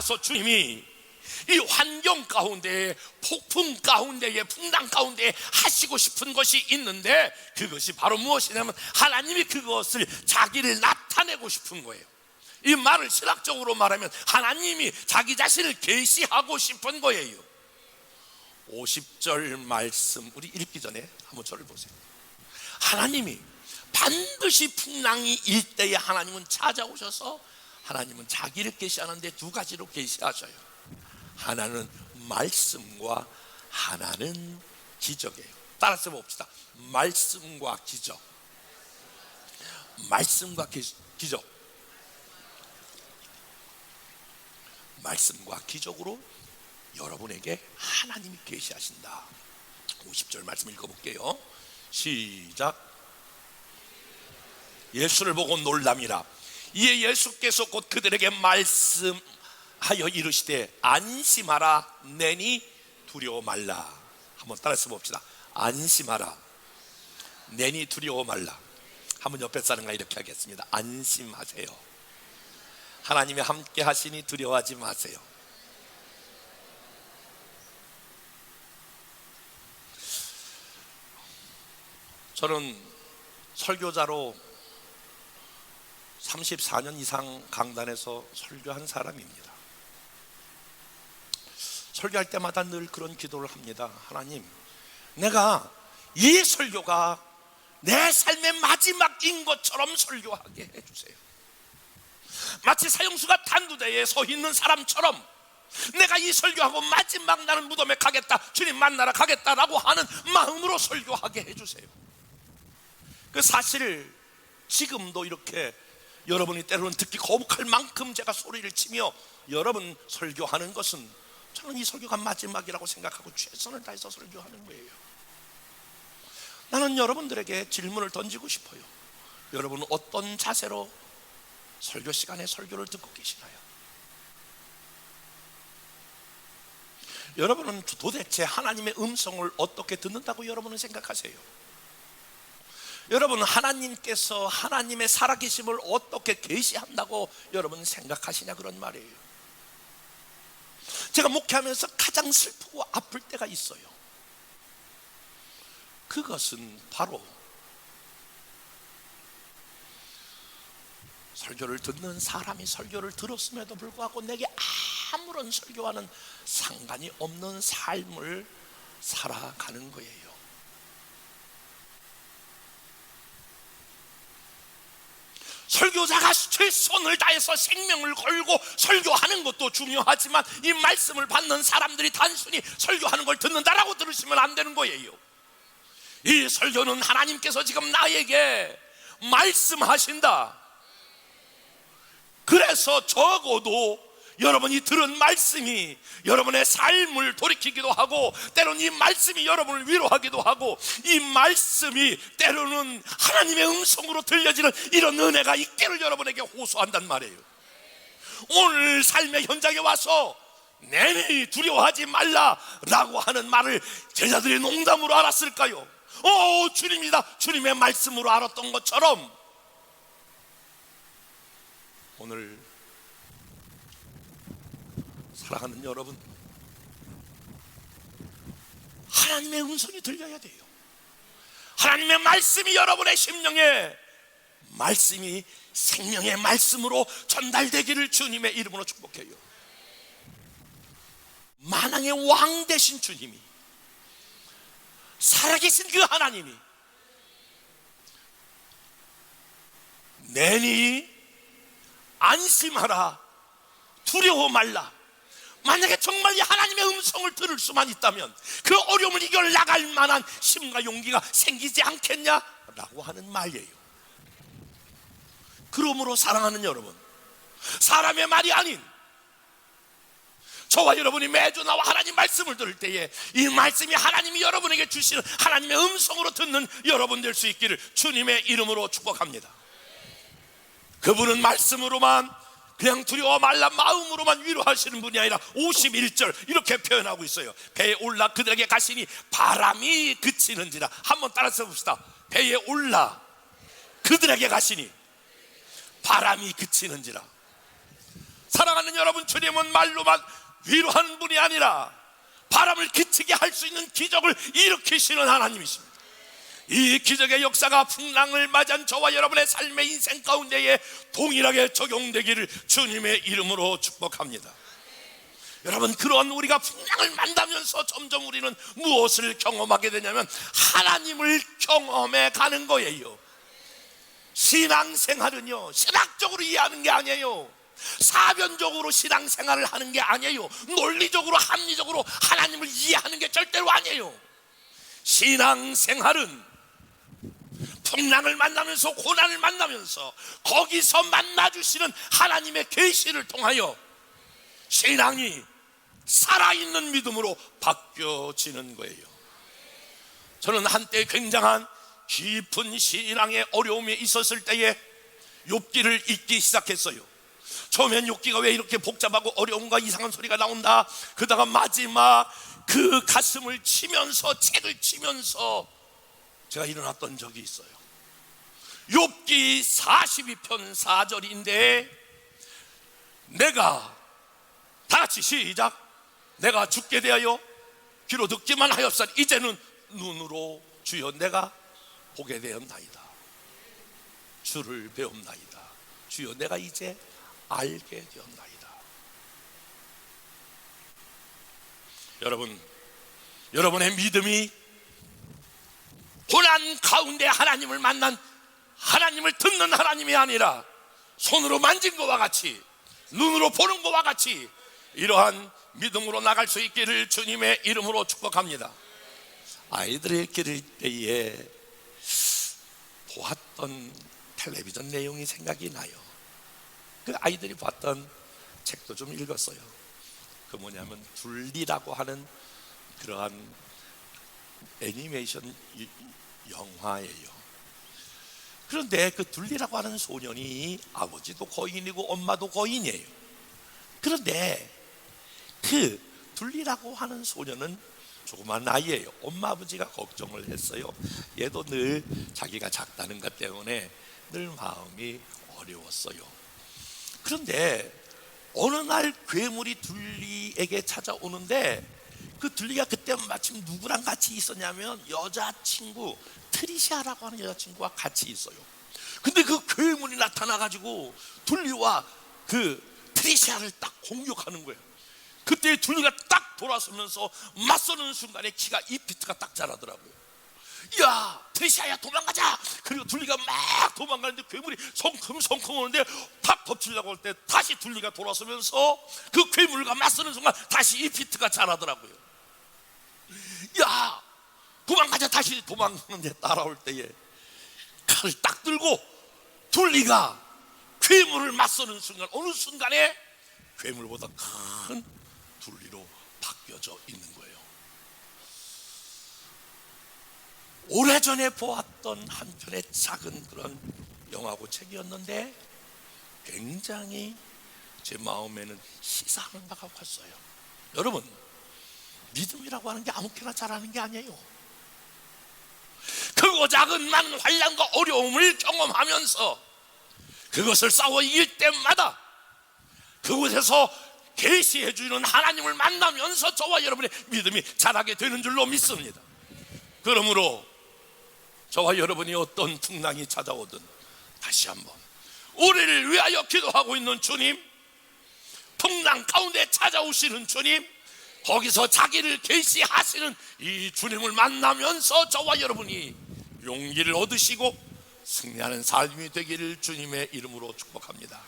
따라서 주님이 이 환경 가운데, 폭풍 가운데에, 풍랑 가운데 하시고 싶은 것이 있는데, 그것이 바로 무엇이냐면 하나님이 그것을 자기를 나타내고 싶은 거예요. 이 말을 신학적으로 말하면 하나님이 자기 자신을 계시하고 싶은 거예요. 50절 말씀 우리 읽기 전에 한번 저를 보세요. 하나님이 반드시 풍랑이 일 때에 하나님은 찾아오셔서 하나님은 자기를 계시하는데 두 가지로 계시하셔요. 하나는 말씀과 하나는 기적이에요. 따라서 봅시다. 말씀과 기적. 말씀과 기적. 말씀과 기적으로 여러분에게 하나님이 계시하신다. 50절 말씀 읽어볼게요. 시작. 예수를 보고 놀람이라. 이에 예수께서 곧 그들에게 말씀하여 이르시되 안심하라. 내니 두려워 말라. 한번 따라서 봅시다. 안심하라. 내니 두려워 말라. 한번 옆에 사람과 이렇게 하겠습니다. 안심하세요. 하나님이 함께 하시니 두려워하지 마세요. 저는 설교자로 34년 이상 강단에서 설교한 사람입니다. 설교할 때마다 늘 그런 기도를 합니다. 하나님, 내가 이 설교가 내 삶의 마지막인 것처럼 설교하게 해주세요. 마치 사형수가 단두대에 서 있는 사람처럼 내가 이 설교하고 마지막 나는 무덤에 가겠다, 주님 만나러 가겠다라고 하는 마음으로 설교하게 해주세요. 그 사실 지금도 이렇게 여러분이 때로는 듣기 거북할 만큼 제가 소리를 치며 여러분 설교하는 것은 저는 이 설교가 마지막이라고 생각하고 최선을 다해서 설교하는 거예요. 나는 여러분들에게 질문을 던지고 싶어요. 여러분은 어떤 자세로 설교 시간에 설교를 듣고 계시나요? 여러분은 도대체 하나님의 음성을 어떻게 듣는다고 여러분은 생각하세요? 여러분은 하나님께서 하나님의 살아계심을 어떻게 계시한다고 여러분 생각하시냐, 그런 말이에요. 제가 목회하면서 가장 슬프고 아플 때가 있어요. 그것은 바로 설교를 듣는 사람이 설교를 들었음에도 불구하고 내게 아무런 설교와는 상관이 없는 삶을 살아가는 거예요. 설교자가 최선을 다해서 생명을 걸고 설교하는 것도 중요하지만 이 말씀을 받는 사람들이 단순히 설교하는 걸 듣는다라고 들으시면 안 되는 거예요. 이 설교는 하나님께서 지금 나에게 말씀하신다. 그래서 적어도 여러분이 들은 말씀이 여러분의 삶을 돌이키기도 하고, 때로는 이 말씀이 여러분을 위로하기도 하고, 이 말씀이 때로는 하나님의 음성으로 들려지는 이런 은혜가 있기를 여러분에게 호소한단 말이에요. 오늘 삶의 현장에 와서 내니 두려워하지 말라라고 하는 말을 제자들이 농담으로 알았을까요? 주님이다, 주님의 말씀으로 알았던 것처럼 오늘 사랑하는 여러분, 하나님의 음성이 들려야 돼요. 하나님의 말씀이 여러분의 심령에, 말씀이 생명의 말씀으로 전달되기를 주님의 이름으로 축복해요. 만왕의 왕 되신 주님이, 살아계신 그 하나님이 내니 안심하라, 두려워 말라. 만약에 정말 이 하나님의 음성을 들을 수만 있다면 그 어려움을 이겨 나갈 만한 힘과 용기가 생기지 않겠냐라고 하는 말이에요. 그러므로 사랑하는 여러분, 사람의 말이 아닌 저와 여러분이 매주 나와 하나님 말씀을 들을 때에 이 말씀이 하나님이 여러분에게 주시는 하나님의 음성으로 듣는 여러분 될 수 있기를 주님의 이름으로 축복합니다. 그분은 말씀으로만, 그냥 두려워 말라 마음으로만 위로하시는 분이 아니라 51절 이렇게 표현하고 있어요. 배에 올라 그들에게 가시니 바람이 그치는지라. 한번 따라서 봅시다. 배에 올라 그들에게 가시니 바람이 그치는지라. 사랑하는 여러분, 주님은 말로만 위로하는 분이 아니라 바람을 그치게 할 수 있는 기적을 일으키시는 하나님이십니다. 이 기적의 역사가 풍랑을 맞이한 저와 여러분의 삶의 인생 가운데에 동일하게 적용되기를 주님의 이름으로 축복합니다. 여러분, 그런 우리가 풍랑을 만나면서 점점 우리는 무엇을 경험하게 되냐면 하나님을 경험해 가는 거예요. 신앙생활은요, 신학적으로 이해하는 게 아니에요. 사변적으로 신앙생활을 하는 게 아니에요. 논리적으로 합리적으로 하나님을 이해하는 게 절대로 아니에요. 신앙생활은 풍랑을 만나면서, 고난을 만나면서 거기서 만나주시는 하나님의 계시를 통하여 신앙이 살아있는 믿음으로 바뀌어지는 거예요. 저는 한때 굉장한 깊은 신앙의 어려움이 있었을 때에 욥기를 읽기 시작했어요. 처음엔 욥기가 왜 이렇게 복잡하고 어려운가, 이상한 소리가 나온다. 그러다가 마지막 그 가슴을 치면서, 책을 치면서 제가 일어났던 적이 있어요. 욥기 42편 4절인데 내가, 다 같이 시작. 내가 죽게 되하여 귀로 듣기만 하였으니 이제는 눈으로 주여 내가 보게 되었나이다. 주를 배움나이다. 주여 내가 이제 알게 되었나이다. 여러분, 여러분의 믿음이 고난 가운데 하나님을 만난, 하나님을 듣는 하나님이 아니라 손으로 만진 것과 같이, 눈으로 보는 것과 같이 이러한 믿음으로 나갈 수 있기를 주님의 이름으로 축복합니다. 아이들을 기를 때에 보았던 텔레비전 내용이 생각이 나요. 그 아이들이 봤던 책도 좀 읽었어요. 그 뭐냐면 둘리라고 하는 그러한 애니메이션 영화예요. 그런데 그 둘리라고 하는 소년이 아버지도 거인이고 엄마도 거인이에요. 그런데 그 둘리라고 하는 소년은 조그만 아이예요. 엄마 아버지가 걱정을 했어요. 얘도 늘 자기가 작다는 것 때문에 늘 마음이 어려웠어요. 그런데 어느 날 괴물이 둘리에게 찾아오는데 그 둘리가 그때 마침 누구랑 같이 있었냐면 여자친구, 트리시아라고 하는 여자친구와 같이 있어요. 근데 그 괴물이 나타나가지고 둘리와 그 트리시아를 딱 공격하는 거예요. 그때 둘리가 딱 돌아서면서 맞서는 순간에 키가 2피트가 딱 자라더라고요. 야, 트리시아야 도망가자. 그리고 둘리가 막 도망가는데 괴물이 성큼성큼 오는데 탁 덮치려고 할 때 다시 둘리가 돌아서면서 그 괴물과 맞서는 순간 다시 2피트가 자라더라고요. 야, 도망가자. 다시 도망가는데 따라올 때에 칼을 딱 들고 둘리가 괴물을 맞서는 순간, 어느 순간에 괴물보다 큰 둘리로 바뀌어져 있는 거예요. 오래전에 보았던 한 편의 작은 그런 영화고 책이었는데 굉장히 제 마음에는 시사하는 바가 컸어요. 여러분, 믿음이라고 하는 게 아무렇게나 잘하는 게 아니에요. 크고 작은 많은 환난과 어려움을 경험하면서 그것을 싸워 이길 때마다 그곳에서 계시해 주는 하나님을 만나면서 저와 여러분의 믿음이 자라게 되는 줄로 믿습니다. 그러므로 저와 여러분이 어떤 풍랑이 찾아오든 다시 한번 우리를 위하여 기도하고 있는 주님, 풍랑 가운데 찾아오시는 주님, 거기서 자기를 계시하시는 이 주님을 만나면서 저와 여러분이 용기를 얻으시고 승리하는 삶이 되기를 주님의 이름으로 축복합니다.